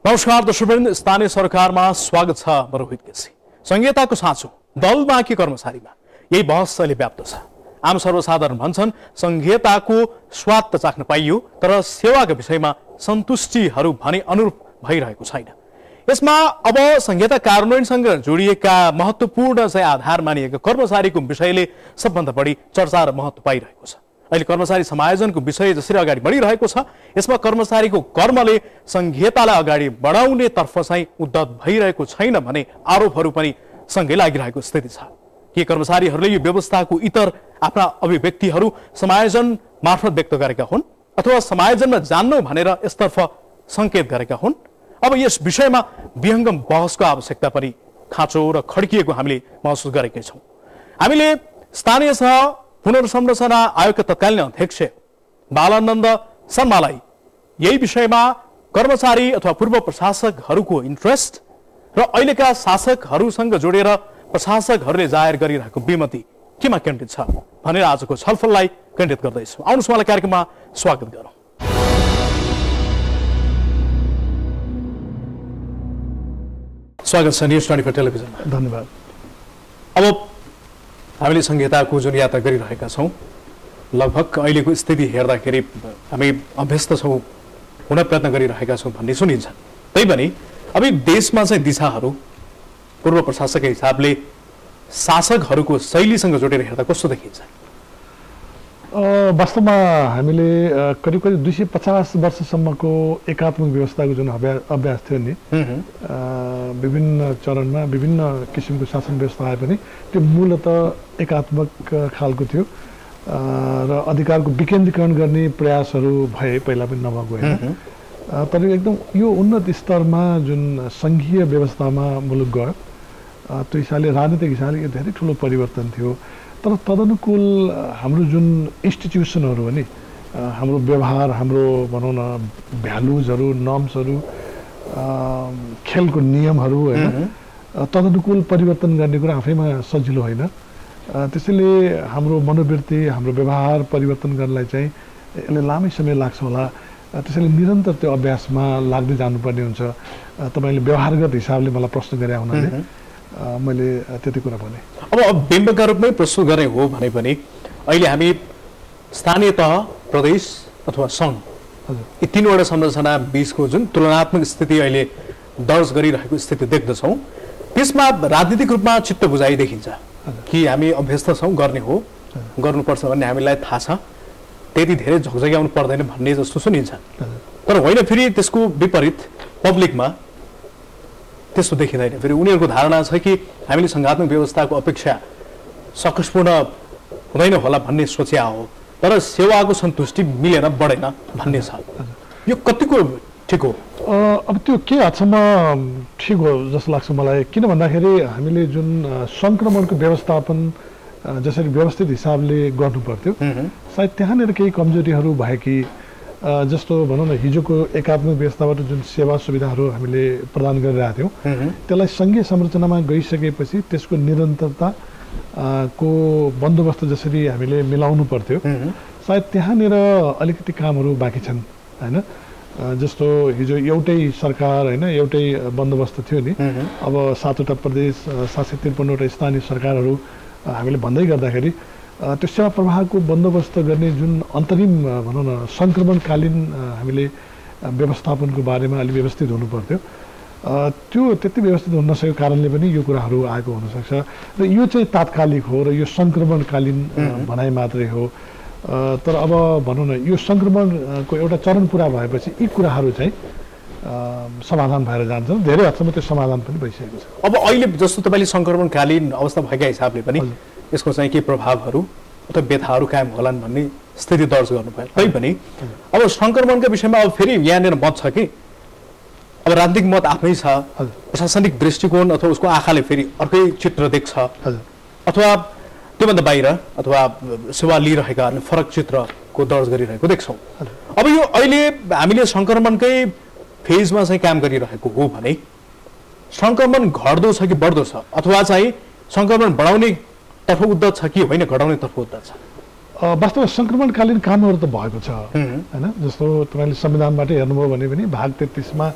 नमस्कार दर्शकवृन्द, स्थानीय सरकारमा स्वागत छ। म रोहित केसी। संहिताको साँचो दलमा कि कर्मचारीमा, यही बहस अहिले व्याप्त छ। आम सर्वसाधारण भन्छन् संहिताको स्वाद त चाख्न पाइयो, तर सेवाको विषयमा सन्तुष्टिहरू भने अनुरूप भइरहेको छैन। यसमा अब संहिता कार्यान्वयनसँग जोडिएका महत्त्वपूर्ण चाहिँ आधार मानिएका कर्मचारीको विषयले सबभन्दा बढी चर्चा र महत्त्व पाइरहेको छ। अहिले कर्मचारी समायोजनको विषय जसरी अगाडि बढिरहेको छ, यसमा कर्मचारीको कर्मले संहितालाई अगाडि बढाउने तर्फ चाहिँ उद्धत भइरहेको छैन भने आरोपहरू पनि सँगै लागिरहेको स्थिति छ। के कर्मचारीहरूले यो व्यवस्थाको इतर आफ्ना अभिव्यक्तिहरू समायोजन मार्फत व्यक्त गरेका हुन् अथवा समायोजनमा जान्नु भनेर यसतर्फ सङ्केत गरेका हुन्? अब यस विषयमा विहङ्गम बहसको आवश्यकता पनि खाँचो र खड्किएको हामीले महसुस गरेकै छौँ। हामीले स्थानीय सह पुनर्संरचना आयोगका तत्कालीन अध्यक्ष बालानन्द शर्मालाई यही विषयमा कर्मचारी अथवा पूर्व प्रशासकहरूको इन्ट्रेस्ट र अहिलेका शासकहरूसँग जोडेर प्रशासकहरूले जाहेर गरिरहेको विमति केमा केन्द्रित छ भनेर आजको छलफललाई केन्द्रित गर्दैछौँ। आउनुहोस् उहाँलाई कार्यक्रममा स्वागत गरौँ। स्वागत छ न्युज 24 टेलिभिजनमा। धन्यवाद। अब हामीले संहिताको जुन यात्रा गरिरहेका छौँ, लगभग अहिलेको स्थिति हेर्दाखेरि हामी अभ्यस्त छौँ, हुन प्रयत्न गरिरहेका छौँ भन्ने सुनिन्छ। तैपनि अब देशमा चाहिँ दिशाहरू पूर्व प्रशासकका हिसाबले शासकहरूको शैलीसँग जोडेर हेर्दा कस्तो देखिन्छ? वास्तवमा हामीले करिब करिब 250 वर्षसम्मको एकात्मक व्यवस्थाको जुन अभ्यास थियो नि, विभिन्न चरणमा विभिन्न किसिमको शासन व्यवस्था आए पनि त्यो मूलतः एकात्मक खालको थियो र अधिकारको विकेन्द्रीकरण गर्ने प्रयासहरू भए, पहिला पनि नभएको होइन। तर एकदम यो उन्नत स्तरमा जुन सङ्घीय व्यवस्थामा मुलुक गयो, त्यो हिसाबले राजनीतिक हिसाबले यो धेरै ठुलो परिवर्तन थियो। तर तदनुकूल हाम्रो जुन इन्स्टिट्युसनहरू हो नि, हाम्रो व्यवहार, हाम्रो भनौँ न भ्यालुजहरू, नर्म्सहरू, खेलको नियमहरू होइन, तदनुकूल परिवर्तन गर्ने कुरा आफैमा सजिलो होइन। त्यसैले हाम्रो मनोवृत्ति, हाम्रो व्यवहार परिवर्तन गर्नलाई चाहिँ यसले लामै समय लाग्छ होला। त्यसैले निरन्तर त्यो अभ्यासमा लाग्दै जानुपर्ने हुन्छ। तपाईँले व्यवहारगत हिसाबले मलाई प्रश्न गरे हुनाले मैले त्यति कुरा भने। अब बिम्बका रूपमै प्रस्तुत गर्ने हो भने पनि अहिले हामी स्थानीय तह, प्रदेश अथवा सङ्घ, यी तीनवटा संरचना बीचको जुन तुलनात्मक स्थिति अहिले दर्ज गरिरहेको स्थिति देख्दछौँ, त्यसमा राजनीतिक रूपमा चित्त बुझाइ देखिन्छ कि हामी अभ्यस्त छौँ, गर्ने हो, गर्नुपर्छ भन्ने हामीलाई थाहा छ, त्यति धेरै झकझक्याउनु पर्दैन भन्ने जस्तो सुनिन्छ। तर होइन, फेरि त्यसको विपरीत पब्लिकमा त्यस्तो देखिँदैन। फेरि उनीहरूको धारणा छ कि हामीले सङ्घात्मक व्यवस्थाको अपेक्षा सकसपूर्ण हुँदैन होला भन्ने सोचिया हो, तर सेवाको सन्तुष्टि मिलेन, बढेन भन्ने छ। यो कतिको ठिक हो? अब त्यो के हदसम्म ठिक हो जस्तो लाग्छ मलाई। किन भन्दाखेरि हामीले जुन सङ्क्रमणको व्यवस्थापन जसरी व्यवस्थित हिसाबले गर्नु पर्थ्यो, सायद त्यहाँनिर केही कमजोरीहरू भए कि जस्तो भनौँ न, हिजोको एकात्मक व्यवस्थाबाट जुन सेवा सुविधाहरू हामीले प्रदान गरिरहेका थियौँ, त्यसलाई सङ्घीय संरचनामा गइसकेपछि त्यसको निरन्तरता को बन्दोबस्त जसरी हामीले मिलाउनु पर्थ्यो, सायद त्यहाँनिर अलिकति कामहरू बाँकी छन् होइन। जस्तो हिजो एउटै सरकार होइन, एउटै बन्दोबस्त थियो नि, अब 7वटा प्रदेश, 753वटा स्थानीय सरकारहरू हामीले भन्दै गर्दाखेरि त्यो सेवा प्रवाहको बन्दोबस्त गर्ने जुन अन्तरिम भनौँ न सङ्क्रमणकालीन हामीले व्यवस्थापनको बारेमा अलिक व्यवस्थित हुनु पर्थ्यो। त्यो त्यति व्यवस्थित हुन नसकेको कारणले पनि यो कुराहरू आएको हुनसक्छ। र यो चाहिँ तात्कालिक हो र यो सङ्क्रमणकालीन भनाइ मात्रै हो। तर अब भनौँ न, यो सङ्क्रमणको एउटा चरण पुरा भएपछि यी कुराहरू चाहिँ समाधान भएर जान्छन्। धेरै हदसम्म त्यो समाधान पनि भइसकेको छ। अब अहिले जस्तो तपाईँले सङ्क्रमणकालीन अवस्था भएका हिसाबले पनि यसको चाहिँ के प्रभावहरू अथवा व्यथाहरू कायम होलान् भन्ने स्थिति दर्ज गर्नुभयो। तैपनि अब सङ्क्रमणका विषयमा अब फेरि यहाँनिर मत छ कि अब राजनीतिक मत आफ्नै छ, प्रशासनिक दृष्टिकोण अथवा उसको आँखाले फेरि अर्कै चित्र देख्छ, अथवा त्योभन्दा बाहिर अथवा सेवा लिइरहेकाहरूले फरक चित्रको दर्ज गरिरहेको देख्छौँ। अब यो अहिले हामीले सङ्क्रमणकै फेजमा चाहिँ काम गरिरहेको हो भने सङ्क्रमण घट्दो छ कि बढ्दो छ, अथवा चाहिँ सङ्क्रमण बढाउने तर्फ उद्धत छ कि होइन घटाउने तर्फ उद्धत छ? वास्तवमा सङ्क्रमणकालीन कामहरू त भएको छ हैन। जस्तो तपाईँले संविधानबाट हेर्नुभयो भने पनि भाग 33 मा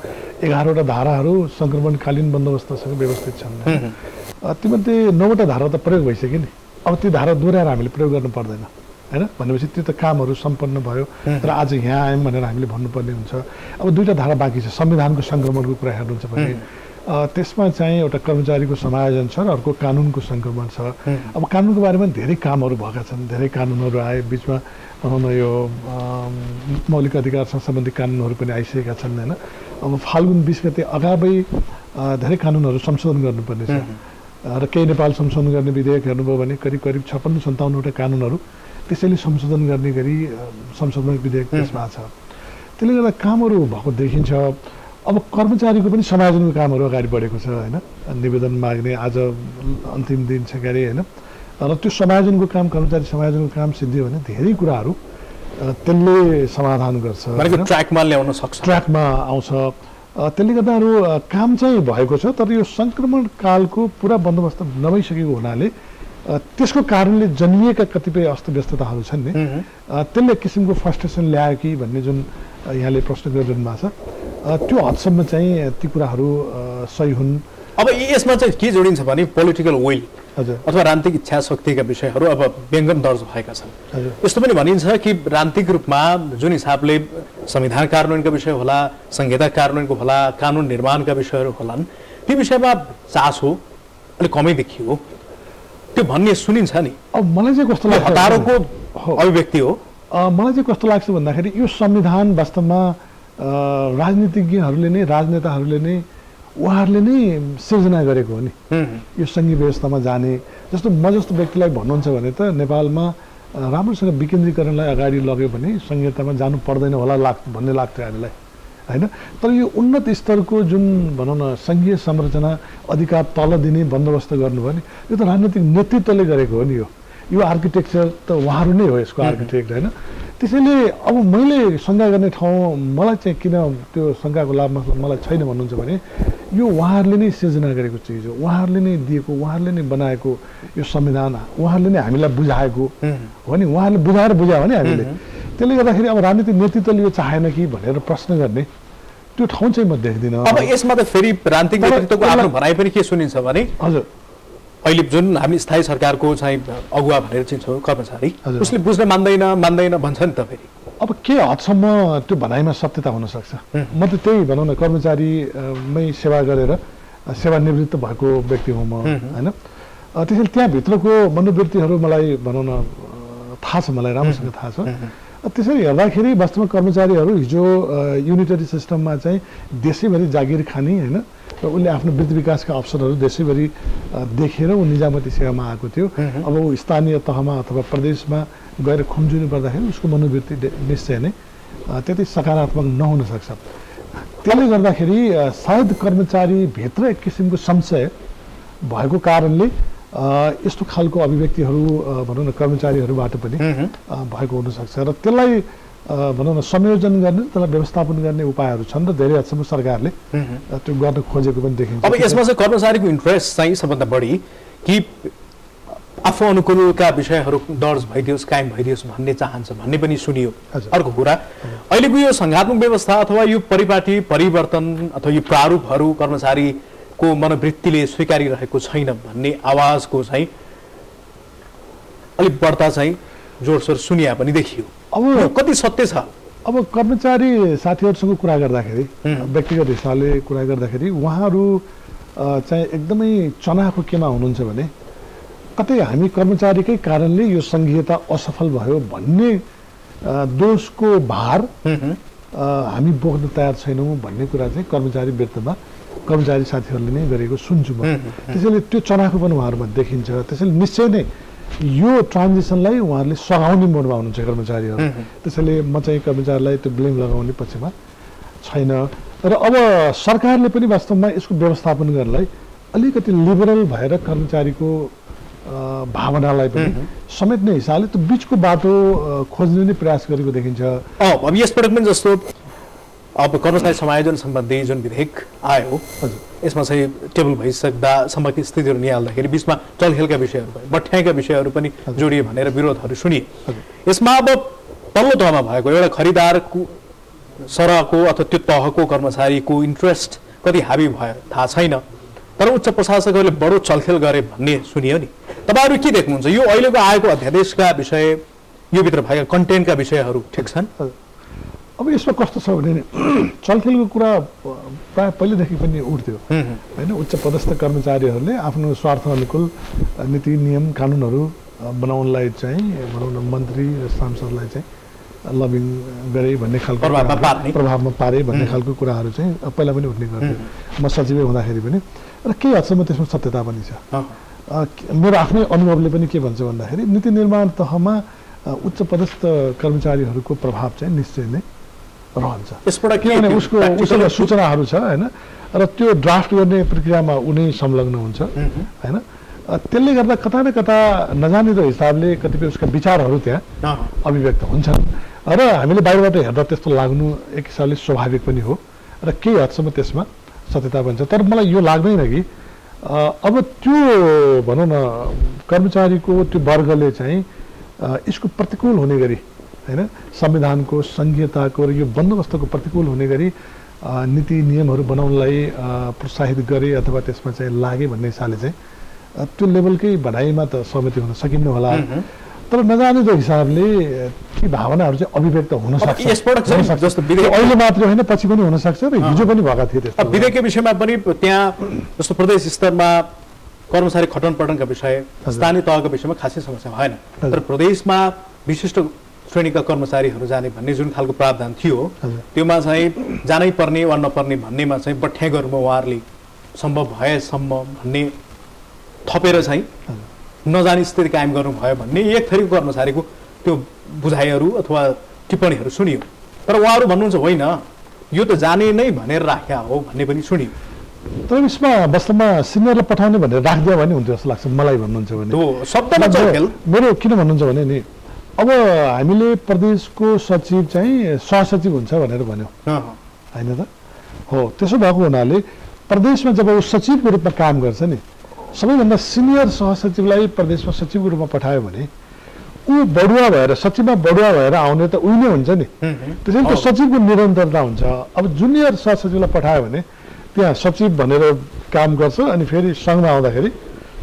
11वटा धाराहरू सङ्क्रमणकालीन बन्दोबस्तसँग व्यवस्थित छन् तीमध्ये 9वटा धारा त प्रयोग भइसक्यो नि अब त्यो धारा दोहोऱ्याएर हामीले प्रयोग गर्नु पर्दैन हैन भनेपछि त्यो त कामहरू सम्पन्न भयो र आज यहाँ आयौँ भनेर हामीले भन्नुपर्ने हुन्छ अब 2टा धारा बाँकी छ संविधानको सङ्क्रमणको कुरा हेर्नुहुन्छ भने त्यसमा चाहिँ एउटा कर्मचारीको समायोजन छ र अर्को कानुनको सङ्क्रमण छ अब कानुनको बारेमा धेरै कामहरू भएका छन् धेरै कानुनहरू आए बिचमा भनौँ न यो मौलिक अधिकारसँग सम्बन्धित कानुनहरू पनि आइसकेका छन् हैन अब फाल्गुन 20 गते अगावै धेरै कानुनहरू संशोधन गर्नुपर्ने छ र केही नेपाल संशोधन गर्ने विधेयक हेर्नुभयो भने करिब 56-57वटा कानुनहरू त्यसैले संशोधन गर्ने गरी संशोधन विधेयक त्यसमा छ त्यसले गर्दा कामहरू भएको देखिन्छ अब कर्मचारीको पनि समायोजनको कामहरू अगाडि बढेको छ हैन निवेदन माग्ने आज अन्तिम दिन छ गरे हैन र त्यो समायोजनको काम कर्मचारी समायोजनको काम सिद्धियो भने धेरै कुराहरू त्यसले समाधान गर्छ भनेको ट्र्याकमा ल्याउन सक्छ ट्र्याकमा आउँछ त्यसले गर्दाहरू काम चाहिँ भएको छ तर यो सङ्क्रमण कालको पुरा बन्दोबस्त नभइसकेको हुनाले त्यसको कारणले जन्मिएका कतिपय अस्तव्यस्तताहरू छन् नि त्यसले किसिमको फ्रस्ट्रेसन ल्यायो कि भन्ने जुन यहाँले प्रश्न गरिरहनु भएको छ त्यो हदसम्म चाहिँ ती कुराहरू सही हुन् अब यसमा चाहिँ के जोडिन्छ भने पोलिटिकल विल अथवा राजनीतिक इच्छा शक्तिका विषयहरू अब व्यङ्गम दर्ज भएका छन् यस्तो पनि भनिन्छ कि राजनीतिक रूपमा जुन हिसाबले संविधान कार्यान्वयनका विषय होला संहिता कार्यान्वयनको होला कानुन निर्माणका विषयहरू होलान् ती विषयमा चासो अलिक कमै देखियो त्यो भन्ने सुनिन्छ नि अब मलाई चाहिँ कस्तो लाग्छ हतारोको अभिव्यक्ति हो मलाई चाहिँ कस्तो लाग्छ भन्दाखेरि यो संविधान वास्तवमा राजनीतिज्ञहरूले नै राजनेताहरूले नै उहाँहरूले नै सिर्जना गरेको हो नि यो सङ्घीय व्यवस्थामा जाने जस्तो म जस्तो व्यक्तिलाई भन्नुहुन्छ भने त नेपालमा राम्रोसँग विकेन्द्रीकरणलाई अगाडि लग्यो भने संहितामा जानु पर्दैन होला भन्ने लाग्थ्यो हामीलाई हैन तर यो उन्नत स्तरको जुन भनौँ न सङ्घीय संरचना अधिकार तल दिने बन्दोबस्त गर्नुभयो नि यो त राजनीतिक नेतृत्वले गरेको हो नि यो आर्किटेक्चर त उहाँहरू नै हो यसको आर्किटेक्ट हैन त्यसैले अब मैले शङ्का गर्ने ठाउँ मलाई चाहिँ किन त्यो शङ्काको लाभ मलाई छैन भन्नुहुन्छ भने यो उहाँहरूले नै सिर्जना गरेको चिज हो उहाँहरूले नै दिएको उहाँहरूले नै बनाएको यो संविधान उहाँहरूले नै हामीलाई बुझाएको हो नि उहाँहरूले बुझाएर बुझायो भने हामीले त्यसले गर्दाखेरि अब राजनीतिक नेतृत्वले यो चाहेन कि भनेर प्रश्न गर्ने त्यो ठाउँ चाहिँ म देख्दिनँ अब यसमा त फेरि राजनीतिक नेतृत्वको आफ्नो भनाइ पनि के सुनिन्छ भने हजुर अहिले जुन हामी स्थायी सरकारको चाहिँ अगुवा भनेर चिन्छौँ कर्मचारी उसले बुझ्न मान्दैन भन्छ नि त फेरि अब के हदसम्म त्यो भनाइमा सत्यता हुनसक्छ म त त्यही भनौँ न कर्मचारीमै सेवा गरेर सेवानिवृत्त भएको व्यक्ति हुँ म होइन त्यसैले त्यहाँभित्रको मनोवृत्तिहरू मलाई भनौँ न थाहा छ मलाई राम्रोसँग थाहा छ त्यसरी हेर्दाखेरि वास्तवमा कर्मचारीहरू हिजो युनिटरी सिस्टममा चाहिँ देशैभरि जागिर खाने होइन र उसले आफ्नो वृद्धि विकासका अवसरहरू देशैभरि देखेर ऊ निजामती सेवामा आएको थियो अब ऊ स्थानीय तहमा अथवा प्रदेशमा गएर खुम्जिनु पर्दाखेरि उसको मनोवृत्ति निश्चय नै त्यति सकारात्मक नहुन सक्छ त्यसले गर्दाखेरि सायद कर्मचारीभित्र एक किसिमको संशय भएको कारणले यस्तो खालको अभिव्यक्तिहरू भनौँ न कर्मचारीहरूबाट पनि भएको हुनसक्छ र त्यसलाई भनौँ न संयोजन गर्ने त्यसलाई व्यवस्थापन गर्ने उपायहरू छन् र धेरै हदसम्म सरकारले त्यो गर्न खोजेको पनि देखिन्छ अब यसमा चाहिँ कर्मचारीको इन्ट्रेस्ट चाहिँ सबभन्दा बढी कि आफू अनुकूलका विषयहरू दर्ज भइदियोस् कायम भइदियोस् भन्ने चाहन्छ भन्ने पनि सुनियो अर्को कुरा अहिलेको यो सङ्घात्मक व्यवस्था अथवा यो परिपाटी परिवर्तन अथवा यो प्रारूपहरू कर्मचारीको मनोवृत्तिले स्वीकारिरहेको छैन भन्ने आवाजको चाहिँ अलिक बढ्ता चाहिँ जोडसोड सुनिया पनि देखियो अब कति सत्य छ अब कर्मचारी साथीहरूसँग कुरा गर्दाखेरि व्यक्तिगत हिसाबले कुरा गर्दाखेरि उहाँहरू चाहिँ एकदमै चनाखो केमा हुनुहुन्छ भने कतै हामी कर्मचारीकै कारणले यो सङ्घीयता असफल भयो भन्ने दोषको भार हामी बोक्न तयार छैनौँ भन्ने कुरा चाहिँ कर्मचारी वृत्तमा कर्मचारी साथीहरूले नै गरेको सुन्छु म त्यसैले त्यो चनाखो पनि उहाँहरूमा देखिन्छ त्यसैले निश्चय नै यो ट्रान्जिसनलाई उहाँहरूले सघाउने मोडमा हुनुहुन्छ कर्मचारीहरू त्यसैले म चाहिँ कर्मचारीलाई त्यो ब्लेम लगाउने पक्षमा छैन र अब सरकारले पनि वास्तवमा यसको व्यवस्थापन गर्नलाई अलिकति लिबरल भएर कर्मचारीको भावनालाई पनि समेट्ने हिसाबले त्यो बिचको बाटो खोज्ने नै प्रयास गरेको देखिन्छ अब यसपटक पनि जस्तो अब कर्मचारी समायोजन सम्बन्धी जुन विधेयक आयो यसमा चाहिँ टेबल भइसक्दासम्मको स्थितिहरू निहाल्दाखेरि बिचमा चलखेलका विषयहरू भयो बठ्याइका विषयहरू पनि जोडिए भनेर विरोधहरू सुनिए यसमा अब तल्लो तहमा भएको एउटा सरहको अथवा त्यो तहको कर्मचारीको इन्ट्रेस्ट कति हाबी भयो थाहा छैन, तर उच्च प्रशासकहरूले बडो चलखेल गरे भन्ने सुनियो नि। तपाईँहरू के देख्नुहुन्छ यो अहिलेको आएको अध्यादेशका विषय, यो भित्र भएका कन्टेन्टका विषयहरू ठिक छन्? अब यसमा कस्तो छ भने चलखेलको कुरा प्राय पहिलेदेखि पनि उठ्थ्यो होइन। उच्च पदस्थ कर्मचारीहरूले आफ्नो स्वार्थ अनुकूल नीति नियम कानुनहरू बनाउनलाई चाहिँ भनौँ न मन्त्री र सांसदलाई चाहिँ लबिङ गरे भन्ने खालको प्रभावमा पारे भन्ने खालको कुराहरू चाहिँ पहिला पनि उठ्ने गर्थ्यो। म सचिवै हुँदाखेरि पनि र केही हदसम्म त्यसमा सत्यता पनि छ। मेरो आफ्नै अनुभवले पनि के भन्छ भन्दाखेरि नीति निर्माण तहमा उच्च पदस्थ कर्मचारीहरूको प्रभाव चाहिँ निश्चय नै रहन्छ। किनभने उसको सूचनाहरू छ होइन, र त्यो ड्राफ्ट गर्ने प्रक्रियामा उनी संलग्न हुन्छ होइन। त्यसले गर्दा कता न कता नजानिदो हिसाबले कतिपय उसका विचारहरू त्यहाँ अभिव्यक्त हुन्छन् र हामीले बाहिरबाट हेर्दा त्यस्तो लाग्नु एक हिसाबले स्वाभाविक पनि हो र केही हदसम्म त्यसमा सत्यता पनि छ। तर मलाई यो लाग्दैन कि अब त्यो भनौँ न कर्मचारीको त्यो वर्गले चाहिँ यसको प्रतिकूल हुने गरी होइन, संविधानको संघीयताको र यो बन्दोबस्तको प्रतिकूल हुने गरी नीति नियमहरू बनाउनलाई प्रोत्साहित गरे अथवा त्यसमा चाहिँ लागे भन्ने हिसाबले चाहिँ त्यो लेभलकै भनाइमा त सहमति हुन सकिन्न होला। तर नजानेको हिसाबले ती भावनाहरू चाहिँ अभिव्यक्त हुन सक्छ। अहिले मात्र होइन, पछि पनि हुन सक्छ र हिजो पनि भएका थिए त्यस्तो। विधेयकको विषयमा पनि त्यहाँ जस्तो प्रदेश स्तरमा कर्मचारी खटन पटनका विषय, स्थानीय तहको विषयमा खासै समस्या भएन, तर प्रदेशमा विशिष्ट श्रेणीका कर्मचारीहरू जाने भन्ने जुन खालको प्रावधान थियो त्योमा चाहिँ जानै पर्ने वा नपर्ने भन्नेमा चाहिँ बठ्याइहरूमा उहाँहरूले सम्भव भएसम्म भन्ने थपेर चाहिँ नजाने स्थिति कायम गर्नुभयो भन्ने एक थरीको कर्मचारीको त्यो बुझाइहरू अथवा टिप्पणीहरू सुनियो। तर उहाँहरू भन्नुहुन्छ होइन यो त जाने नै भनेर राख्या हो भन्ने पनि सुनियो। तर यसमा वास्तवमा सिनियरलाई पठाउने भनेर राखिदियो भने हुन्थ्यो जस्तो लाग्छ मलाई। भन्नुहुन्छ भने मेरो किन भन्नुहुन्छ भने नि अब हामीले प्रदेशको सचिव चाहिँ सहसचिव हुन्छ भनेर भन्यो होइन त हो। त्यसो भएको हुनाले प्रदेशमा जब ऊ सचिवको रूपमा काम गर्छ नि, सबैभन्दा सिनियर सहसचिवलाई प्रदेशमा सचिवको रूपमा पठायो भने ऊ बढुवा भएर सचिवमा बढुवा भएर आउने त उही नै हुन्छ नि। त्यसैले त्यो सचिवको निरन्तरता हुन्छ। अब जुनियर सहसचिवलाई पठायो भने त्यहाँ सचिव भनेर काम गर्छ अनि फेरि सङ्घमा आउँदाखेरि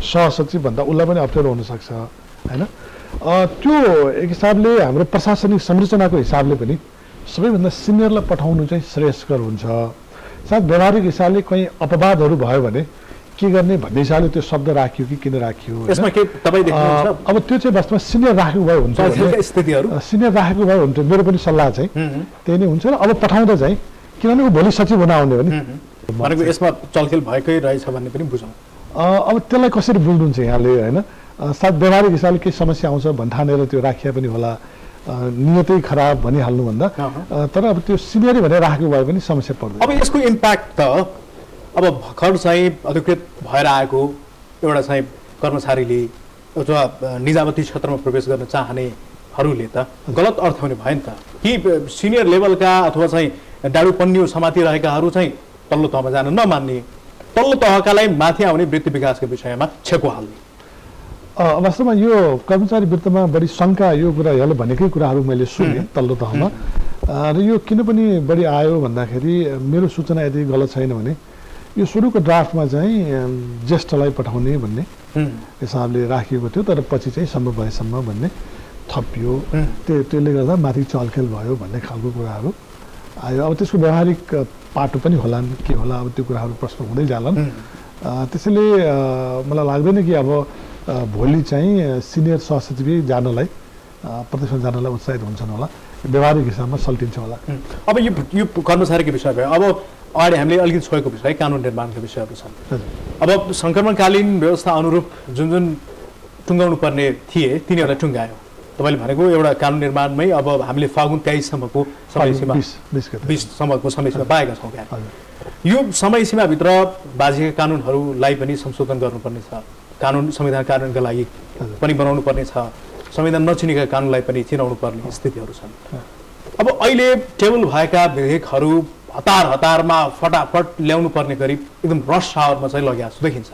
सहसचिव भन्दा उसलाई पनि अप्ठ्यारो हुनसक्छ होइन। त्यो एक हिसाबले हाम्रो प्रशासनिक संरचनाको हिसाबले पनि सबैभन्दा सिनियरलाई पठाउनु चाहिँ श्रेयस्कर हुन्छ। सायद व्यवहारिक हिसाबले कहीँ अपवादहरू भयो भने के गर्ने भन्ने हिसाबले त्यो शब्द राखियो कि किन राखियो अब त्यो चाहिँ वास्तवमा सिनियर राखेको भए हुन्छ, सिनियर राखेको भए हुन्छ। मेरो पनि सल्लाह चाहिँ त्यही नै हुन्छ र अब पठाउँदा चाहिँ किनभने ऊ भोलि सचिव हुन आउने हो नि भनेको यसमा चलखेल भएकै रहेछ भन्ने पनि बुझौँ। अब त्यसलाई कसरी बुझ्नुहुन्छ यहाँले होइन। सायद व्यवहारिक हिसाबले केही समस्या आउँछ भन्ठानेर त्यो राखिया पनि होला, नियतै खराब भनिहाल्नुभन्दा। तर अब त्यो सिनियरै भनेर राखेको भए पनि समस्या पर्दैन। अब यसको इम्प्याक्ट त अब भर्खर चाहिँ अधिकृत भएर आएको एउटा चाहिँ कर्मचारीले अथवा निजामती क्षेत्रमा प्रवेश गर्न चाहनेहरूले त गलत अर्थ हुने भयो नि त कि सिनियर लेभलका अथवा चाहिँ डाडु पन्यु समातिरहेकाहरू चाहिँ तल्लो तहमा जान नमान्ने, तल्लो तहकालाई माथि आउने वृत्ति विकासको विषयमा छेको हाल्ने। वास्तवमा यो कर्मचारी वृत्तमा बढी शङ्का यो कुरा यहाँले भनेकै कुराहरू मैले सुनेँ तल्लो तहमा। र यो किन पनि बढी आयो भन्दाखेरि मेरो सूचना यदि गलत छैन भने यो सुरुको ड्राफ्टमा चाहिँ ज्येष्ठलाई पठाउने भन्ने हिसाबले राखिएको थियो, तर पछि चाहिँ सम्भव भएसम्म भन्ने थपियो। त्यसले गर्दा माथि चलखेल भयो भन्ने खालको कुराहरू आयो। अब त्यसको व्यवहारिक पाटो पनि होलान् के होला, अब त्यो कुराहरू प्रश्न हुँदै जालान्। त्यसैले मलाई लाग्दैन कि अब भोलि चाहिँ सिनियर सहसचिव जानलाई प्रदेशमा जानलाई उत्साहित हुन्छन् होला, व्यवहारिक हिसाबमा सल्टिन्छ होला। अब यो कर्मचारीको विषय भयो। अब अगाडि हामीले अलिकति छोएको विषय कानुन निर्माणका विषयहरू छन्। अब सङ्क्रमणकालीन व्यवस्था अनुरूप जुन जुन टुङ्गाउनु पर्ने थिए तिनीहरूलाई टुङ्गायो। तपाईँले भनेको एउटा कानुन निर्माणमै अब हामीले फागुन 23सम्मको समयसीमा 20सम्मको समयसीमा पाएका छौँ। यो समयसीमाभित्र बाजिएका कानुनहरूलाई पनि संशोधन गर्नुपर्ने छ, कानुन संविधान कार्यान्वयनका लागि पनि बनाउनु पर्ने छ, संविधान नचिनेका कानुनलाई पनि चिनाउनु पर्ने स्थितिहरू छन्। अब अहिले टेबल भएका विधेयकहरू हतारमा फटाफट ल्याउनु पर्ने गरी एकदम रस आवरमा चाहिँ लग्या जस्तो देखिन्छ।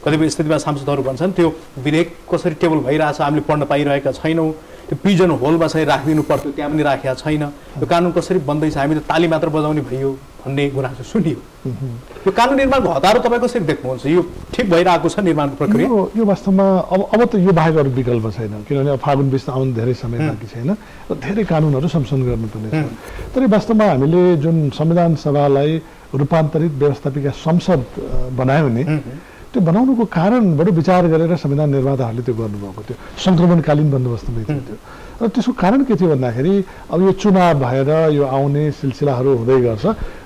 कतिपय स्थितिमा सांसदहरू भन्छन् त्यो विधेयक कसरी टेबल भइरहेछ हामीले पढ्न पाइरहेका छैनौँ, त्यो पिजन होलमा चाहिँ राखिदिनु पर्थ्यो, त्यहाँ पनि राखेका छैन। यो कानुन कसरी बन्दैछ, हामी त ताली मात्र बजाउने भइयो भन्ने गुनासो सुनियो। यो कानुन निर्माणको हतारो तपाईँ कसरी देख्नुहुन्छ? यो ठिक भइरहेको छ निर्माणको प्रक्रिया? यो वास्तवमा अब त यो बाहेक अरू विकल्प छैन, किनभने अब फागुन 20 आउनु धेरै समय बाँकी छैन र धेरै कानुनहरू संशोधन गर्नुपर्ने छ। तर वास्तवमा हामीले जुन संविधान सभालाई रूपान्तरित व्यवस्थापिका संसद बनायो भने त्यो बनाउनुको कारण बडो विचार गरेर संविधान निर्माताहरूले त्यो गर्नुभएको थियो, सङ्क्रमणकालीन बन्दोबस्तमै थियो त्यो। र त्यसको कारण के थियो भन्दाखेरि अब यो चुनाव भएर यो आउने सिलसिलाहरू हुँदै गर्छ,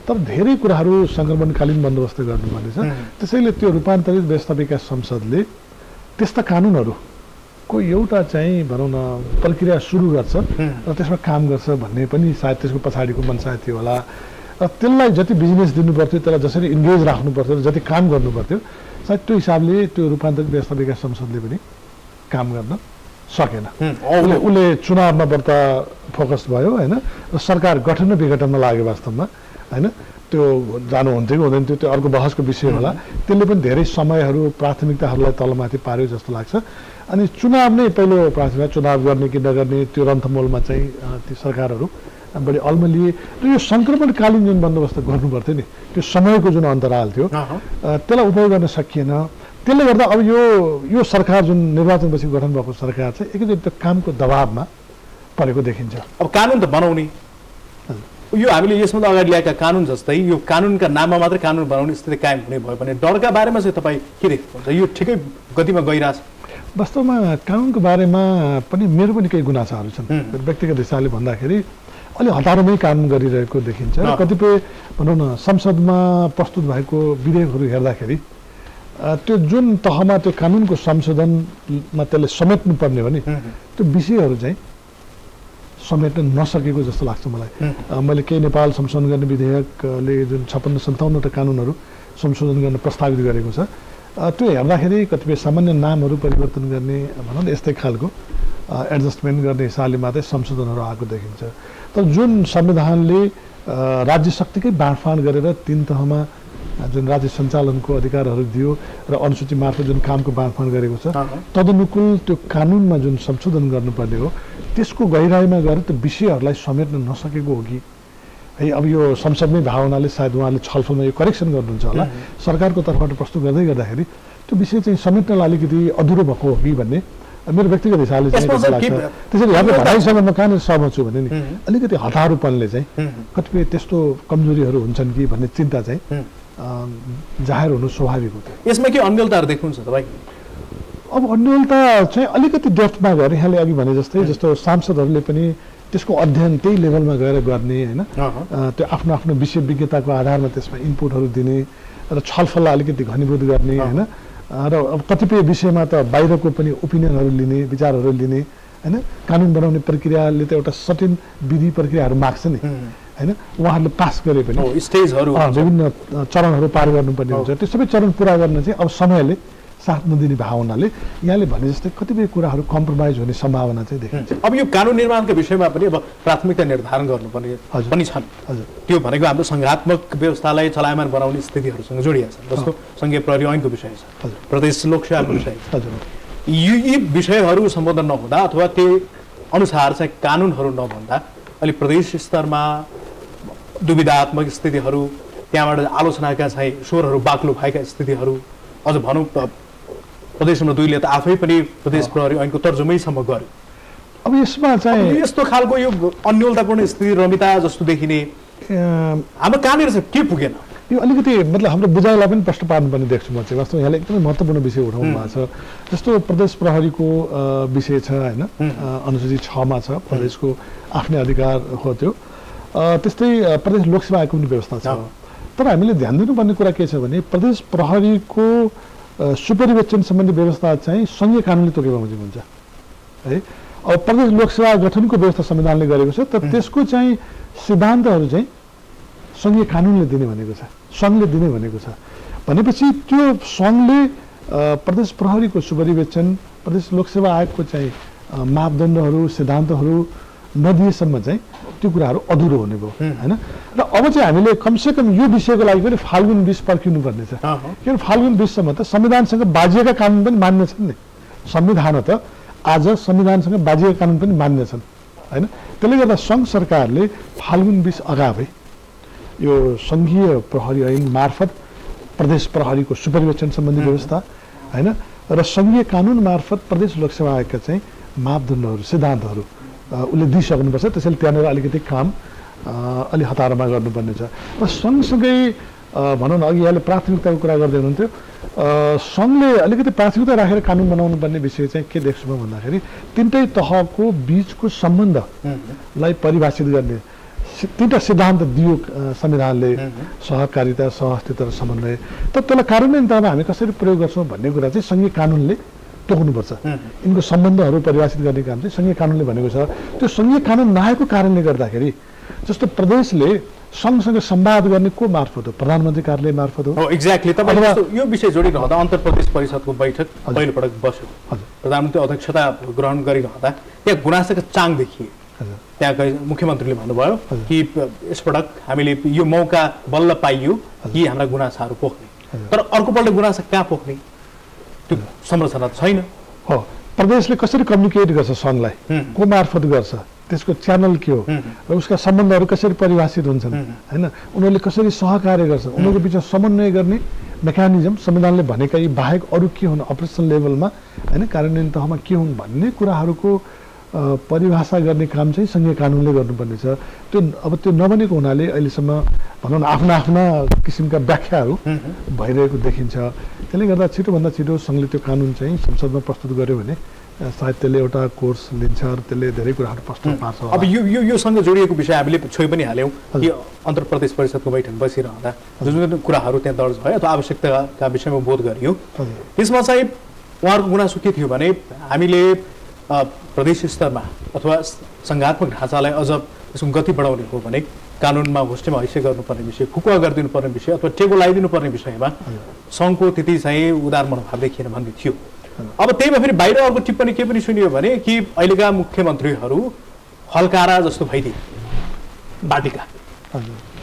तर धेरै कुराहरू सङ्क्रमणकालीन बन्दोबस्त गर्नुपर्ने छ। त्यसैले त्यो रूपान्तरित व्यवस्थापिका संसदले त्यस्ता कानुनहरूको एउटा चाहिँ भनौँ न प्रक्रिया सुरु गर्छ र त्यसमा काम गर्छ भन्ने पनि सायद त्यसको पछाडिको मनसाय थियो होला। र त्यसलाई जति बिजनेस दिनु पर्थ्यो, त्यसलाई जसरी इन्गेज राख्नु पर्थ्यो, जति काम गर्नु पर्थ्यो, सायद त्यो हिसाबले त्यो रूपान्तरित व्यवस्थापिका संसदले पनि काम गर्न सकेन। उसले चुनावमा बढ्ता फोकस भयो होइन, र सरकार गठन र विघटनमा लाग्यो वास्तवमा होइन। त्यो जानुहुन्थ्यो कि हुँदैन त्यो अर्को बहसको विषय होला। त्यसले पनि धेरै समयहरू प्राथमिकताहरूलाई तलमाथि पार्यो जस्तो लाग्छ। अनि चुनाव नै पहिलो प्राथमिकता, चुनाव गर्ने कि नगर्ने त्यो रन्थमोलमा चाहिँ ती सरकारहरू बढी अल्मलिए। र यो सङ्क्रमणकालीन जुन बन्दोबस्त गर्नुपर्थ्यो नि, त्यो समयको जुन अन्तराल थियो त्यसलाई उपयोग गर्न सकिएन। त्यसले गर्दा अब यो सरकार जुन निर्वाचनपछि गठन भएको सरकार चाहिँ एकैचोटि त्यो कामको दबावमा परेको देखिन्छ। अब कानुन त बनाउने, यो हामीले यसभन्दा अगाडि ल्याएका कानुन जस्तै यो कानुनका नाममा मात्रै कानुन बनाउने स्थिति कायम हुने भयो भने डरका बारेमा चाहिँ तपाईँ के देख्नुहुन्छ? यो ठिकै गतिमा गइरहेछ? वास्तवमा कानुनको बारेमा पनि मेरो पनि केही गुनासाहरू छन्। व्यक्तिगत हिसाबले भन्दाखेरि अलि हतारोमै काम गरिरहेको देखिन्छ। र कतिपय भनौँ न संसदमा प्रस्तुत भएको विधेयकहरू हेर्दाखेरि त्यो जुन तहमा त्यो कानुनको संशोधनमा त्यसले समेट्नु पर्ने हो नि, त्यो विषयहरू चाहिँ समेट्न नसकेको जस्तो लाग्छ मलाई। मैले केही नेपाल संशोधन गर्ने विधेयकले जुन 56-57वटा कानुनहरू संशोधन गर्न प्रस्तावित गरेको छ, त्यो हेर्दाखेरि कतिपय सामान्य नामहरू परिवर्तन गर्ने भनौँ न यस्तै खालको एडजस्टमेन्ट गर्ने हिसाबले मात्रै संशोधनहरू आएको देखिन्छ। तर जुन संविधानले राज्य शक्तिकै बाँडफाँड गरेर 3 तहमा जुन राज्य सञ्चालनको अधिकारहरू दियो र अनुसूची मार्फत जुन कामको बाँडफाँड गरेको छ, तदनुकूल त्यो कानुनमा जुन संशोधन गर्नुपर्ने हो त्यसको गहिराइमा गएर त्यो विषयहरूलाई समेट्न नसकेको हो कि है। अब यो संसदमै भावनाले सायद उहाँले छलफलमा यो करेक्सन गर्नुहुन्छ होला, सरकारको तर्फबाट प्रस्तुत गर्दाखेरि त्यो विषय चाहिँ समेट्नलाई अलिकति अधुरो भएको हो कि भन्ने मेरो व्यक्तिगत हिसाबले चाहिँ लाग्छ। त्यसैले यहाँको भनाइसँग म कहाँनिर सहमत छु भने नि अलिकति हतारोपनले चाहिँ कतिपय त्यस्तो कमजोरीहरू हुन्छन् कि भन्ने चिन्ता चाहिँ जाहेर हुनु स्वाभाविक हो। यसमा के अन्यलताहरू देख्नुहुन्छ तपाईँ? अब अन्यलता चाहिँ अलिकति डेप्थमा गएर यहाँले अघि भने जस्तै जस्तो सांसदहरूले पनि त्यसको अध्ययन त्यही लेभलमा गएर गर्ने होइन, त्यो आफ्नो आफ्नो विषय विज्ञताको आधारमा त्यसमा इनपुटहरू दिने र छलफललाई अलिकति घनीभूत गर्ने होइन। र अब कतिपय विषयमा त बाहिरको पनि ओपिनियनहरू लिने, विचारहरू लिने होइन। कानुन बनाउने प्रक्रियाले त एउटा सर्टेन विधि प्रक्रियाहरू माग्छ नि होइन। उहाँहरूले पास गरे पनि स्टेजहरू विभिन्न चरणहरू पार गर्नुपर्ने हुन्छ। त्यो सबै चरण पुरा गर्न चाहिँ अब समयले साथ नदिने भावनाले यहाँले भने जस्तै कतिपय कुराहरू कम्प्रोमाइज हुने सम्भावना चाहिँ देखिन्छ। अब यो कानुन निर्माणको विषयमा पनि अब प्राथमिकता निर्धारण गर्नुपर्ने पनि छन्। त्यो भनेको हाम्रो सङ्घात्मक व्यवस्थालाई चलायमान बनाउने स्थितिहरूसँग जोडिएको छ, जस्तो सङ्घीय प्रहरी ऐनको विषय छ, प्रदेश लोकसेवाको विषय छ। यी विषयहरू सम्बोधन नहुँदा अथवा त्यो अनुसार चाहिँ कानुनहरू नभन्दा अलि प्रदेश स्तरमा दुविधात्मक स्थितिहरू, त्यहाँबाट आलोचनाका चाहिँ स्वरहरू बाक्लो भएका स्थितिहरू, अझ भनौँ प्रदेश नम्बर 2ले त आफै पनि प्रदेश प्रहरी ऐनको तर्जुमैसम्म गर्यो। अब यसमा चाहिँ यस्तो खालको यो अन्यलतापूर्ण स्थिति रमिता जस्तो देखिने हाम्रो कहाँनिर चाहिँ के पुगेन? यो अलिकति मतलब हाम्रो बुझाइलाई पनि प्रश्न पार्नुपर्ने देख्छु म चाहिँ। वास्तवमा यहाँले एकदमै महत्त्वपूर्ण विषय उठाउनु भएको छ। जस्तो प्रदेश प्रहरीको विषय छ होइन, अनुसूची 6मा छ, प्रदेशको आफ्नै अधिकार हो त्यो। त्यस्तै प्रदेश लोकसेवा आयोगको पनि व्यवस्था छ। तर हामीले ध्यान दिनुपर्ने कुरा के छ भने प्रदेश प्रहरीको सुपरिवेक्षण सम्बन्धी व्यवस्था चाहिँ सङ्घीय कानुनले तोकेको बमोजिम हुन्छ है। अब प्रदेश लोकसेवा गठनको व्यवस्था संविधानले गरेको छ, तर त्यसको चाहिँ सिद्धान्तहरू चाहिँ सङ्घीय कानुनले दिने भनेको छ, सङ्घले दिने भनेको छ। भनेपछि त्यो सङ्घले प्रदेश प्रहरीको सुपरिवेक्षण, प्रदेश लोकसेवा आयोगको चाहिँ मापदण्डहरू, सिद्धान्तहरू नदिएसम्म चाहिँ त्यो कुराहरू अधुरो हुने भयो होइन। र अब चाहिँ हामीले कमसेकम यो विषयको लागि पनि फाल्गुन 20 पर्खिनु पर्नेछ। किनभने फाल्गुन 20सम्म त संविधानसँग बाजिएका कानुन पनि मान्य छन् नि। संविधान त आज संविधानसँग बाजिएको कानुन पनि मान्य छन् हैन। त्यसले गर्दा सङ्घ सरकारले फाल्गुन 20 अगावै यो सङ्घीय प्रहरी ऐन मार्फत प्रदेश प्रहरीको सुपरिवेक्षण सम्बन्धी व्यवस्था हैन र सङ्घीय कानुन मार्फत प्रदेश लोकसेवा आयोगका चाहिँ मापदण्डहरू सिद्धान्तहरू उसले दिइसक्नुपर्छ। त्यसैले त्यहाँनिर अलिकति काम अलि हतारमा गर्नुपर्ने छ र सँगसँगै भनौँ न अघि यहाँले प्राथमिकताको कुरा गर्दै हुनुहुन्थ्यो। सङ्घले अलिकति प्राथमिकता राखेर कानुन बनाउनु पर्ने विषय चाहिँ के देख्छु म भन्दाखेरि तिनटै तहको बिचको सम्बन्धलाई परिभाषित गर्ने तिनवटा सिद्धान्त दियो संविधानले, सहकारिता, सहअस्तित्व र समन्वय। तर त्यसलाई कार्यान्वयनमा हामी कसरी प्रयोग गर्छौँ भन्ने कुरा चाहिँ सङ्घीय कानुनले तोक्नुपर्छ। यिनको सम्बन्धहरू परिभाषित गर्ने काम चाहिँ सङ्घीय कानुनले भनेको छ। त्यो सङ्घीय कानुन नआएको कारणले गर्दाखेरि जस्तो प्रदेशले सँगसँग संवाद गर्ने को मार्फत हो? प्रधानमन्त्री कार्यालय मार्फत हो। एक्ज्याक्टली। तपाईँ यो विषय जोडिरहँदा अन्तर प्रदेश परिषदको बैठक पहिलोपटक बस्यो, प्रधानमन्त्री अध्यक्षता ग्रहण गरिरहँदा त्यहाँ गुनासोको चाङ देखिए। त्यहाँका मुख्यमन्त्रीले भन्नुभयो कि यसपटक हामीले यो मौका बल्ल पाइयो कि हाम्रा गुनासाहरू पोख्ने, तर अर्कोपल्ट गुनासा कहाँ पोख्ने त्यो संरचना छैन। हो, प्रदेशले कसरी कम्युनिकेट गर्छ सङ्घलाई, को मार्फत गर्छ, त्यसको च्यानल के हो र उसका सम्बन्धहरू कसरी परिभाषित हुन्छन् हैन, उनीहरूले कसरी सहकार्य गर्छन्, उनीहरूको बिचमा समन्वय गर्ने मेकानिजम संविधानले भनेका यी बाहेक अरू के हुन् अपरेसनल लेभलमा हैन, कार्यान्वयन तहमा के हुन् भन्ने कुराहरूको परिभाषा गर्ने काम चाहिँ सङ्घीय कानुनले गर्नुपर्ने छ। त्यो अब त्यो नबनेको हुनाले अहिलेसम्म भनौँ न आफ्ना आफ्ना किसिमका व्याख्याहरू भइरहेको देखिन्छ। त्यसले गर्दा छिटोभन्दा छिटो सङ्घले त्यो कानुन चाहिँ संसदमा प्रस्तुत गर्यो भने सायद त्यसले एउटा कोर्स लिन्छ र त्यसले धेरै कुराहरू प्रस्तुत पार्छ। अब योसँग जोडिएको विषय हामीले छोइ पनि हाल्यौँ कि अन्तर प्रदेश परिषदको बैठक बसिरहँदा जुन जुन कुराहरू त्यहाँ दर्ज भयो अथवा आवश्यकताका विषयमा बोध गरियो, त्यसमा चाहिँ उहाँहरूको गुनासो के थियो भने हामीले प्रदेश स्तरमा अथवा सङ्घात्मक ढाँचालाई अझ यसको गति बढाउने हो भने कानुनमा होस्टेमा हैसियत गर्नुपर्ने विषय, फुकुवा गरिदिनुपर्ने विषय अथवा टेको लगाइदिनुपर्ने विषयमा सङ्घको त्यति चाहिँ उदार मनोभाव देखिएन भन्ने थियो। अब त्यहीमा फेरि बाहिर अर्को टिप्पणी के पनि सुनियो भने कि अहिलेका मुख्यमन्त्रीहरू हल्कारा जस्तो भइदिए बाटिका,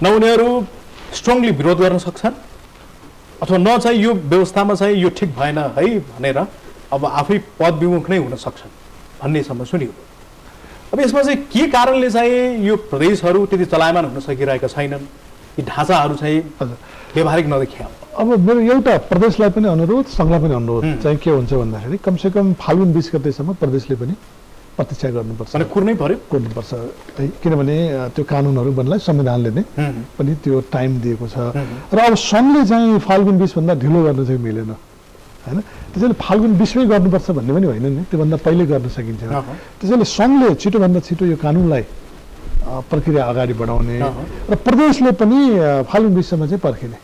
न उनीहरू स्ट्रङली विरोध गर्न सक्छन् अथवा न चाहिँ यो व्यवस्थामा चाहिँ यो ठिक भएन है भनेर अब आफै पद विमुख नै हुन सक्छन् भन्नेसम्म सुनियो। अब यसमा चाहिँ के कारणले चाहिँ यो प्रदेशहरू त्यति चलायमान हुन सकिरहेका छैनन्, यी ढाँचाहरू चाहिँ व्यवहारिक नदेखिया? अब मेरो एउटा प्रदेशलाई पनि अनुरोध, सङ्घलाई पनि अनुरोध चाहिँ के हुन्छ भन्दाखेरि कमसेकम फाल्गुन 20 गतेसम्म प्रदेशले पनि प्रतीक्षा गर्नुपर्छ, कुर्नुपर्छ है, किनभने त्यो कानुनहरू बन्नलाई संविधानले नै पनि त्यो टाइम दिएको छ। र अब सङ्घले चाहिँ फाल्गुन 20 भन्दा ढिलो गर्न चाहिँ मिलेन हैन, त्यसैले फाल्गुन 20 मै गर्नुपर्छ भन्ने पनि होइन नि, त्योभन्दा पहिले गर्न सकिन्छ। त्यसैले सङ्घले छिटोभन्दा छिटो यो कानुनलाई प्रक्रिया अगाडि बढाउने र प्रदेशले पनि फाल्गुन 20 सम्म चाहिँ पर्खिने,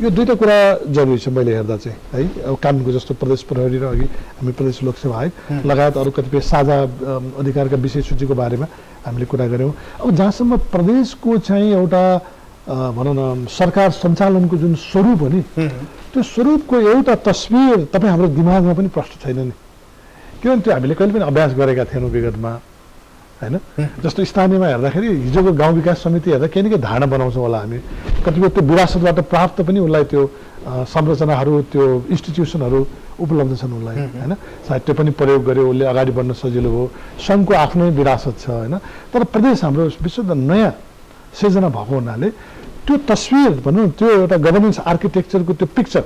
यो दुईटा कुरा जरुरी छ मैले हेर्दा चाहिँ है। अब कानुनको जस्तो प्रदेश प्रहरी र अघि हामी प्रदेश लोकसेवा आयोग लगायत अरू कतिपय साझा अधिकारका विषय सूचीको बारेमा हामीले कुरा गऱ्यौँ। अब जहाँसम्म प्रदेशको चाहिँ एउटा भनौँ न सरकार सञ्चालनको जुन स्वरूप हो नि, त्यो स्वरूपको एउटा तस्बिर तपाईँ हाम्रो दिमागमा पनि प्रष्ट छैन नि, किनभने त्यो हामीले कहिले पनि अभ्यास गरेका थिएनौँ विगतमा हैन। जस्तो स्थानीयमा हेर्दाखेरि हिजोको गाउँ विकास समिति हेर्दा केही न केही धारणा बनाउँछौँ होला हामी, कतिपय त्यो विरासतबाट प्राप्त पनि उसलाई त्यो संरचनाहरू त्यो इन्स्टिट्युसनहरू उपलब्ध छन् उसलाई हैन, सायद त्यो पनि प्रयोग गर्यो उसले अगाडि बढ्न सजिलो हो। सङ्घको आफ्नै विरासत छ हैन, तर प्रदेश हाम्रो विशुद्ध नयाँ सिर्जना भएको हुनाले त्यो तस्विर भनौँ त्यो एउटा गभर्नेन्स आर्किटेक्चरको त्यो पिक्चर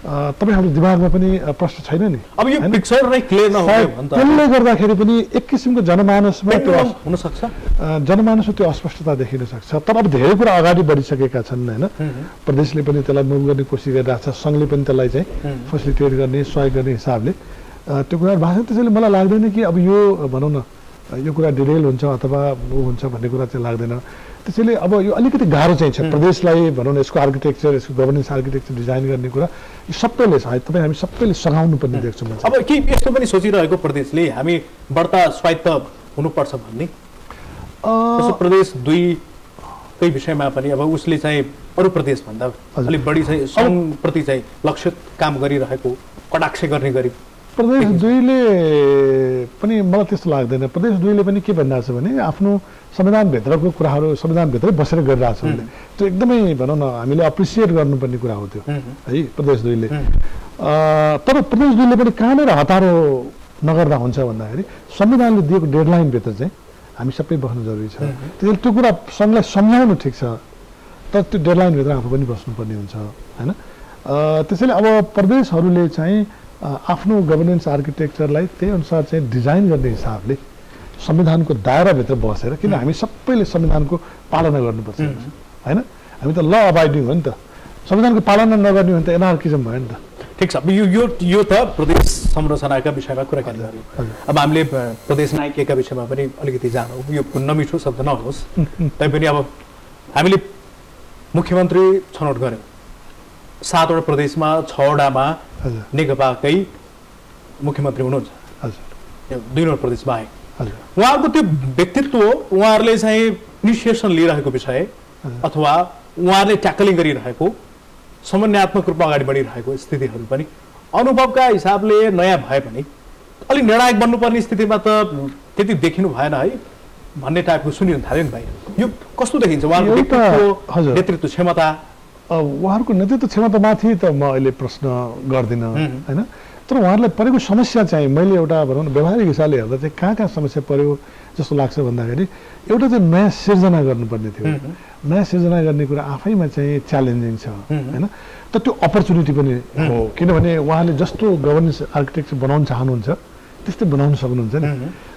तपाईँ हाम्रो दिमागमा पनि प्रश्न छैन नि। अब यो पिक्चर नै क्लियर नहुने भन्दा त्यसले गर्दाखेरि पनि एक किसिमको जनमानसमा त्यो हुन सक्छ, जनमानसमा त्यो अस्पष्टता देखिन सक्छ। तर अब धेरै कुरा अगाडि बढिसकेका छन् हैन, प्रदेशले पनि त्यसलाई मुभ गर्ने कोसिस गरिरहेको छ, सङ्घले पनि त्यसलाई चाहिँ फेसिलिटेट गर्ने सहयोग गर्ने हिसाबले त्यो कुरा भएको छ। त्यसैले मलाई लाग्दैन कि अब यो भनौँ न यो कुरा डिरेल हुन्छ अथवा ऊ हुन्छ भन्ने कुरा चाहिँ लाग्दैन। त्यसैले अब यो अलिकति गाह्रो चाहिँ छ प्रदेशलाई भनौँ न यसको आर्किटेक्चर यसको गभर्नेन्स आर्किटेक्चर डिजाइन गर्ने कुरा यो सबैले सायद तपाईँ हामी सबैले सघाउनु पर्ने देख्छौँ। अब के यस्तो पनि सोचिरहेको प्रदेशले हामी बढ्ता स्वायत्त हुनुपर्छ भन्ने प्रदेश 2 कै विषयमा पनि अब उसले चाहिँ अरू प्रदेशभन्दा अलिक बढी चाहिँ सङ्घप्रति चाहिँ लक्षित काम गरिरहेको कटाक्ष गर्ने गरी प्रदेश 2ले पनि मलाई त्यस्तो लाग्दैन। प्रदेश 2ले पनि के भनिरहेको छ भने आफ्नो संविधानभित्रको कुराहरू संविधानभित्रै बसेर गरिरहेको छ उसले, त्यो एकदमै भनौँ न हामीले एप्रिसिएट गर्नुपर्ने कुरा हो त्यो है प्रदेश 2ले। तर प्रदेश 2ले पनि कहाँनिर हतारो नगर्दा हुन्छ भन्दाखेरि संविधानले दिएको डेडलाइनभित्र चाहिँ हामी सबै बस्नु जरुरी छ। त्यसैले त्यो कुरा सङ्घलाई सम्झाउनु ठिक छ, तर त्यो डेडलाइनभित्र आफू पनि बस्नुपर्ने हुन्छ होइन। त्यसैले अब प्रदेशहरूले चाहिँ आफ्नो गभर्नेन्स आर्किटेक्चरलाई त्यही अनुसार चाहिँ डिजाइन गर्ने हिसाबले संविधानको दायराभित्र बसेर, किन हामी सबैले संविधानको पालना गर्नुपर्छ होइन। हामी त ल अबाइडिङ हो नि त, संविधानको पालना नगर्ने हो भने त एनार्किजम भयो नि त। ठिक छ, यो त प्रदेश संरचनाका विषयमा कुराकानी गऱ्यौँ। अब हामीले प्रदेश नायिकाका विषयमा पनि अलिकति जानौँ, यो नमिठो शब्द नहोस् तैपनि अब हामीले मुख्यमन्त्री छनौट गऱ्यौँ 7 वटा प्रदेशमा 6 वटामा नेकपाकै मुख्यमन्त्री हुनुहुन्छ, 2 वटा प्रदेशमा आए। उहाँहरूको त्यो व्यक्तित्व, उहाँहरूले चाहिँ इनिसिएसन लिइरहेको विषय अथवा उहाँहरूले ट्याकलिङ गरिरहेको समन्वयात्मक रूपमा अगाडि बढिरहेको स्थितिहरू पनि अनुभवका हिसाबले नयाँ भए पनि अलिक निर्णायक बन्नुपर्ने स्थितिमा त त्यति देखिनु भएन है भन्ने टाइपको सुनिन थाल्यो नि भाइ। यो कस्तो देखिन्छ उहाँहरूको नेतृत्व क्षमता? उहाँहरूको नेतृत्व क्षमतामाथि त म अहिले प्रश्न गर्दिनँ होइन, तर उहाँहरूलाई परेको समस्या चाहिँ मैले एउटा भनौँ न व्यवहारिक हिसाबले हेर्दा चाहिँ कहाँ समस्या पर्यो जस्तो लाग्छ भन्दाखेरि एउटा चाहिँ नयाँ सिर्जना गर्नुपर्ने थियो। नयाँ सिर्जना गर्ने कुरा आफैमा चाहिँ च्यालेन्जिङ छ होइन, तर त्यो अपर्च्युनिटी पनि हो, किनभने उहाँले जस्तो गभर्नेन्स आर्किटेक्चर बनाउन चाहनुहुन्छ त्यस्तै बनाउन सक्नुहुन्छ नि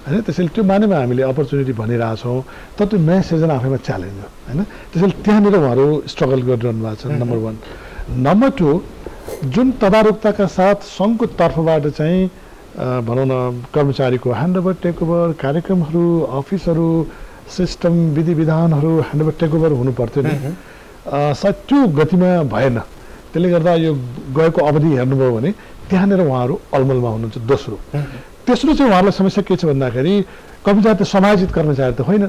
होइन। त्यसैले त्यो मानेमा हामीले अपर्च्युनिटी भनिरहेछौँ, तर त्यो नयाँ सिर्जना आफैमा च्यालेन्ज हो होइन। त्यसैले त्यहाँनिर उहाँहरू स्ट्रगल गरिरहनु भएको छ, नम्बर 1। नम्बर 2, जुन तदारुकताका साथ सङ्घको तर्फबाट चाहिँ भनौँ न कर्मचारीको ह्यान्डओभर टेकओभर कार्यक्रमहरू, अफिसहरू, सिस्टम, विधि विधानहरू ह्यान्डओभर टेकओभर हुनु पर्थ्यो नि, सायद त्यो गतिमा भएन। त्यसले गर्दा यो गएको अवधि हेर्नुभयो भने त्यहाँनिर उहाँहरू अलमलमा हुनुहुन्छ। तेस्रो चाहिँ उहाँहरूलाई समस्या के छ भन्दाखेरि कर्मचारी त समाजित कर्मचारी त होइन,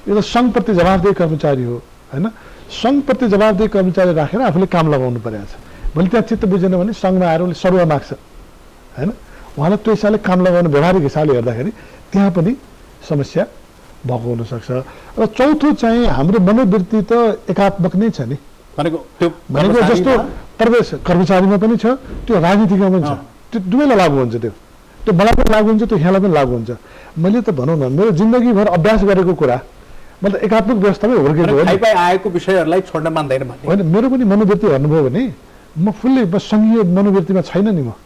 यो त सङ्घप्रति जवाबदेही कर्मचारी हो होइन। सङ्घप्रति जवाबदेही कर्मचारी राखेर आफूले काम लगाउनु परेको छ। भोलि त्यहाँ चित्त बुझेन भने सङ्घमा आएर उसले सरुवा माग्छ होइन। उहाँलाई त्यो हिसाबले काम लगाउनु व्यवहारिक हिसाबले हेर्दाखेरि त्यहाँ पनि समस्या भएको हुनसक्छ। र चौथो चाहिँ हाम्रो मनोवृत्ति त एकात्मक नै छ नि, भनेको जस्तो प्रदेश कर्मचारीमा पनि छ, त्यो राजनीतिमा पनि छ, त्यो दुवैलाई लागु हुन्छ। त्यो मलाई पनि लागु हुन्छ, त्यो यहाँलाई पनि लागु हुन्छ। मैले त भनौँ न मेरो जिन्दगीभर अभ्यास गरेको कुरा मतलब एकात्मक व्यवस्थामै हुर्केको हो, आएको विषयहरूलाई छोड्न मान्दैन भन्ने होइन। मेरो पनि मनोवृत्ति हेर्नुभयो भने म फुल्ली सङ्घीय मनोवृत्तिमा छैन नि म,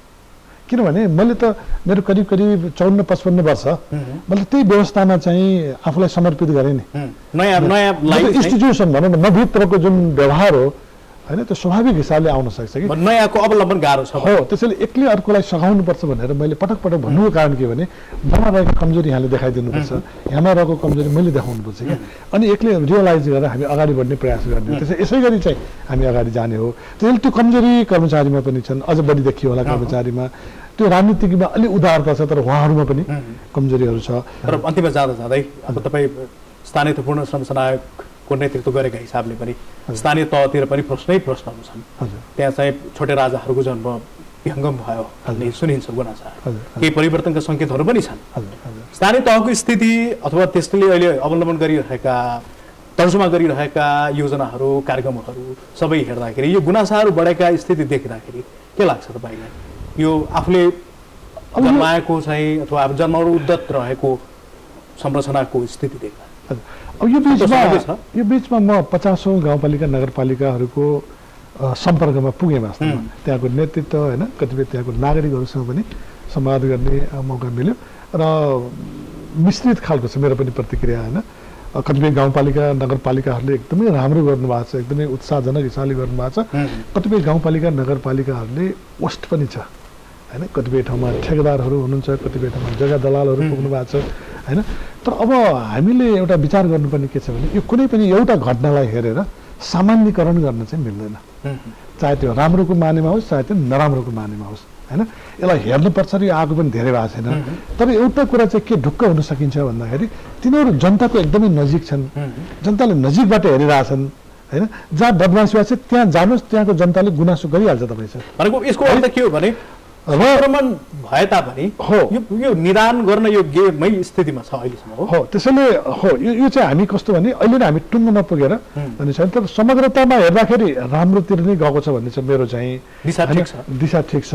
किनभने मैले त मेरो करिब 54-55 वर्ष मतलब त्यही व्यवस्थामा चाहिँ आफूलाई समर्पित गरेँ नि। नयाँ इन्स्टिट्युसन भनौँ न मभित्रको जुन व्यवहार हो होइन, त्यो स्वाभाविक हिसाबले आउन सक्छ कि नयाँको अवलम्बन गाह्रो छ हो। त्यसैले एक्लै अर्कोलाई सघाउनुपर्छ भनेर मैले पटक भन्नुको कारण के भने ममा रहेको कमजोरी यहाँले देखाइदिनुपर्छ, यहाँमा रहेको कमजोरी मैले देखाउनुपर्छ क्या, अनि एक्लै रियलाइज गरेर हामी अगाडि बढ्ने प्रयास गर्ने। यसै गरी चाहिँ हामी अगाडि जाने हो। त्यसैले त्यो कमजोरी कर्मचारीमा पनि छन्, अझ बढी देखियो होला कर्मचारीमा। त्यो राजनीतिमा अलि उदारता छ, तर उहाँहरूमा पनि कमजोरीहरू छ। तर अन्तिममा जाँदै अब तपाईँ स्थानीय पूर्ण संरचना को नेतृत्व गरेका हिसाबले पनि स्थानीय तहतिर पनि प्रश्नहरू छन्। त्यहाँ चाहिँ छोटे राजाहरूको जन्म विहङ्गम भयो भन्ने सुनिन्छ गुनासा, केही परिवर्तनका सङ्केतहरू पनि छन्। स्थानीय तहको स्थिति अथवा त्यसले अहिले अवलम्बन गरिरहेका तर्जुमा गरिरहेका योजनाहरू कार्यक्रमहरू सबै हेर्दाखेरि यो गुनासाहरू बढेका स्थिति देखिँदाखेरि के लाग्छ तपाईँलाई? यो आफूले जन्माएको चाहिँ अथवा जन्मौद्दत रहेको संरचनाको स्थिति देख्दा अब यो बिचमा म 50औं गाउँपालिका नगरपालिकाहरूको सम्पर्कमा पुगेँ वास्तवमा। त्यहाँको नेतृत्व होइन, कतिपय त्यहाँको नागरिकहरूसँग पनि संवाद गर्ने मौका मिल्यो र मिश्रित खालको छ मेरो पनि प्रतिक्रिया होइन। कतिपय गाउँपालिका नगरपालिकाहरूले एकदमै राम्रो गर्नुभएको छ, एकदमै उत्साहजनक हिसाबले गर्नुभएको छ। कतिपय गाउँपालिका नगरपालिकाहरूले वर्स्ट पनि छ होइन। कतिपय ठाउँमा ठेकेदारहरू हुनुहुन्छ, कतिपय ठाउँमा जग्गा दलालहरू पुग्नु भएको छ होइन। तर अब हामीले एउटा विचार गर्नुपर्ने के छ भने यो कुनै पनि एउटा घटनालाई हेरेर सामान्यकरण गर्न चाहिँ मिल्दैन, चाहे त्यो राम्रोको मानेमा होस् चाहे त्यो नराम्रोको मानेमा होस् होइन। यसलाई हेर्नुपर्छ र यो आएको पनि धेरै भएको छैन। तर एउटा कुरा चाहिँ के ढुक्क हुन सकिन्छ भन्दाखेरि तिनीहरू जनताको एकदमै नजिक छन्, जनताले नजिकबाट हेरिरहेछन् होइन। जहाँ बदमासी भएको छ त्यहाँ जानुहोस्, त्यहाँको जनताले गुनासो गरिहाल्छ तपाईँसँग। भनेको यसको अर्थ के हो भने संक्रमण भए तापनि हो। यो निदान गर्न योग्यमै स्थितिमा छ अहिलेसम्म हो। हो त्यसैले हो यो चाहिँ हामी कस्तो भने अहिले नै हामी टुङ्गोमा पुगेर भन्ने छैन, तर समग्रतामा हेर्दाखेरि राम्रोतिर नै गएको छ भन्ने चाहिँ मेरो चाहिँ दिशा ठिक छ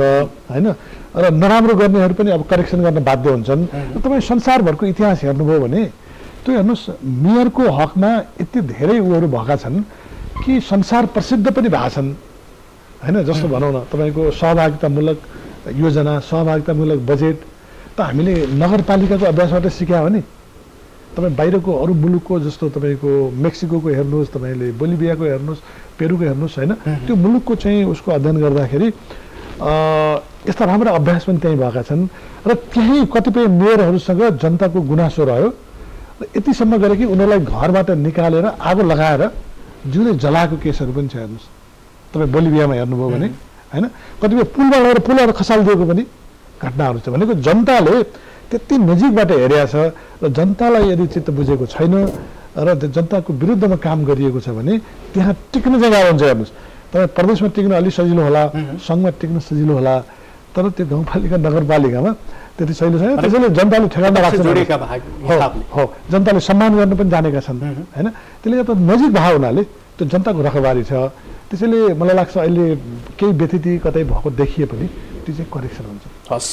होइन। र नराम्रो गर्नेहरू पनि अब करेक्सन गर्न बाध्य हुन्छन्। तपाईँ संसारभरको इतिहास हेर्नुभयो भने त्यो हेर्नुहोस्, मेयरको हकमा यति धेरै उहरू भएका छन् कि संसार प्रसिद्ध पनि भएका छन् होइन। जस्तो भनौँ न तपाईँको सहभागितामूलक योजना, सहभागितामूलक बजेट त हामीले नगरपालिकाको अभ्यासबाट सिक्या हो नि। तपाईँ बाहिरको अरू मुलुकको जस्तो तपाईँको मेक्सिको हेर्नुहोस्, तपाईँले बोलिभियाको हेर्नुहोस्, पेरुको हेर्नुहोस् होइन। त्यो मुलुकको चाहिँ उसको अध्ययन गर्दाखेरि यस्ता राम्रा अभ्यास पनि त्यहीँ भएका छन्। र त्यहीँ कतिपय मेयरहरूसँग जनताको गुनासो रह्यो र यतिसम्म गरे कि उनीहरूलाई घरबाट निकालेर आगो लगाएर जिउँदै जलाएको केसहरू पनि छ हेर्नुहोस्। तपाईँ बोलिभियामा हेर्नुभयो भने होइन, कतिपय पुलबाट लगेर पुलहरू खसालिदिएको पनि घटनाहरू छ। भनेको जनताले त्यति नजिकबाट हेरेको छ र जनतालाई यदि चित्त बुझेको छैन र जनताको विरुद्धमा काम गरिएको छ भने त्यहाँ टिक्न चाहिँ गाह्रो हुन्छ हेर्नुहोस्। तपाईँ प्रदेशमा टिक्न अलिक सजिलो होला, सङ्घमा टिक्न सजिलो होला, तर त्यो गाउँपालिका नगरपालिकामा त्यति सजिलो छैन। त्यसैले जनताले ठेगाना राख्छ। हो, जनताले सम्मान गर्न पनि जानेका छन् होइन। त्यसले गर्दा नजिक भए हुनाले त्यो जनताको रखबारी छ। त्यसैले मलाई लाग्छ अहिले केही व्यतिथि कतै भएको देखिए पनि त्यो चाहिँ करेक्सन हुन्छ। हस्,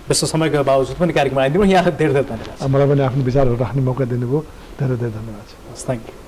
व्यस्त समयको बावजुद पनि कार्यक्रममा आइदिनु यहाँ धेरै धेरै धन्यवाद। मलाई पनि आफ्नो विचारहरू राख्ने मौका दिनुभयो, धेरै धेरै धन्यवाद छ। हस्, थ्याङ्क यू।